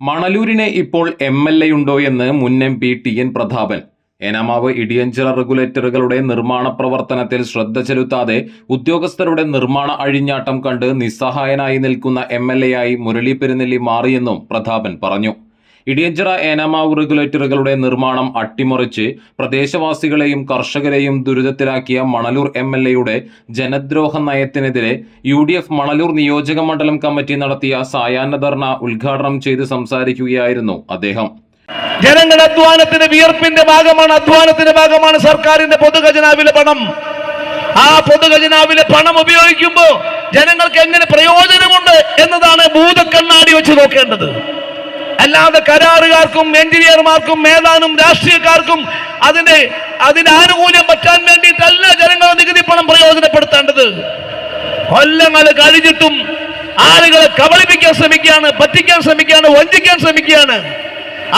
മണലൂരിന് ഇപ്പോൾ MLA ഉണ്ടോ എന്ന് മുൻ MP TN പ്രതാപൻ. ഏനാമാവ് ഇടിയഞ്ചിറ റെഗുലേറ്ററുകളുടെ നിർമ്മാണ പ്രവർത്തനത്തിൽ ശ്രദ്ധ ചെലുത്താതെ ഉദ്യോഗസ്ഥരുടെ നിർമ്മാണ അഴിഞ്ഞാട്ടം കണ്ട് നിസ്സഹായനായി നിൽക്കുന്ന MLA ആയി മുരളി പെരുന്നെല്ലി മാറിയെന്നും പ്രതാപൻ പറഞ്ഞു. ഇടിയഞ്ചിറ ഏനാമാവ് റെഗുലേറ്ററുകളുടെ നിർമ്മാണം അട്ടിമറിച്ച് പ്രദേശവാസികളെയും കർഷകരെയും ദുരിതത്തിലാക്കിയ മണലൂർ MLAയുടെ ജനദ്രോഹ നയത്തിനെതിരെ UDF മണലൂർ നിയോജക മണ്ഡലം കമ്മിറ്റി നടത്തിയ സായാഹ്ന ധർണ ഉദ്ഘാടനം ചെയ്ത് സംസാരിക്കുകയായിരുന്നു അദ്ദേഹം. ജനങ്ങളുടെ അധ്വാനത്തിന്റെ വിയർപ്പിന്റെ ഭാഗമാണ് സർക്കാരിന്റെ പൊതുഖജനാവിലെ പണം. ആ പൊതുഖജനാവിലെ പണം ഉപയോഗിക്കുമ്പോൾ ജനങ്ങൾക്ക് എങ്ങനെ പ്രയോജനമുണ്ട് എന്നതാണ് ഭൂതക്കണ്ണാടി വെച്ച് നോക്കേണ്ടത്. അല്ലാതെ കരാറുകാർക്കും എഞ്ചിനീയർമാർക്കും ഏതാനും രാഷ്ട്രീയക്കാർക്കും അതിന്റെ ആനുകൂല്യം പറ്റാൻ വേണ്ടിയിട്ടല്ല ജനങ്ങളുടെ നികുതി പണം പ്രയോജനപ്പെടുത്തേണ്ടത്. കൊല്ലങ്ങൾ കഴിഞ്ഞിട്ടും ആളുകളെ കബളിപ്പിക്കാൻ ശ്രമിക്കുകയാണ്, പറ്റിക്കാൻ ശ്രമിക്കുകയാണ്, വഞ്ചിക്കാൻ ശ്രമിക്കുകയാണ്.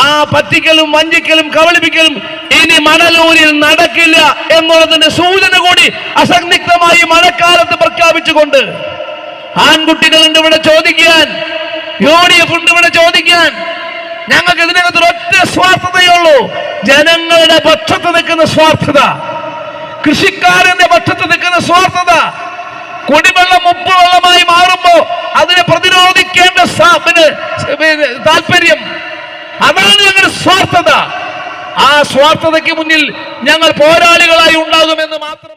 ആ പറ്റിക്കലും വഞ്ചിക്കലും കബളിപ്പിക്കലും ഇനി മണലൂരിൽ നടക്കില്ല എന്നുള്ളതിന്റെ സൂചന കൂടി അസന്നിഗ്ധമായി മഴക്കാലത്ത് പ്രഖ്യാപിച്ചുകൊണ്ട് ആൺകുട്ടികളുണ്ട് ഇവിടെ ചോദിക്കാൻ, UDF ഉണ്ട് ഇവിടെ ചോദിക്കാൻ. ഞങ്ങൾക്ക് ഇതിനകത്ത് ഒറ്റ സ്വാർത്ഥതയുള്ളൂ, ജനങ്ങളുടെ പക്ഷത്ത് നിൽക്കുന്ന സ്വാർത്ഥത, കൃഷിക്കാരന്റെ പക്ഷത്ത് നിൽക്കുന്ന സ്വാർത്ഥത. കുടിവെള്ളം ഉപ്പുവെള്ളമായി മാറുമ്പോ അതിനെ പ്രതിരോധിക്കേണ്ട താല്പര്യം, അതാണ് ഞങ്ങളുടെ സ്വാർത്ഥത. ആ സ്വാർത്ഥതയ്ക്ക് മുന്നിൽ ഞങ്ങൾ പോരാളികളായി ഉണ്ടാകുമെന്ന് മാത്രം.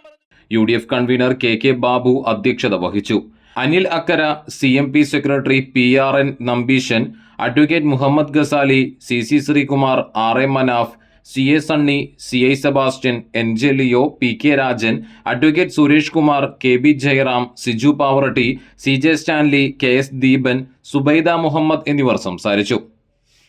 UDF കൺവീനർ KK ബാബു അധ്യക്ഷത വഹിച്ചു. Anil Akkara, CMP secretary PRN Nambeesan, advocate Muhammad Ghazali, CC Sreekumar, RA Manaf, CA Sunny, CI Sebastian, NJ Leo, PK Rajan, advocate Suresh Kumar, KB Jayaram, Siju Pavaratty, CJ Stanley, KS Deepan, Zubaida Muhammad എന്നിവർ സംസാരിച്ചു.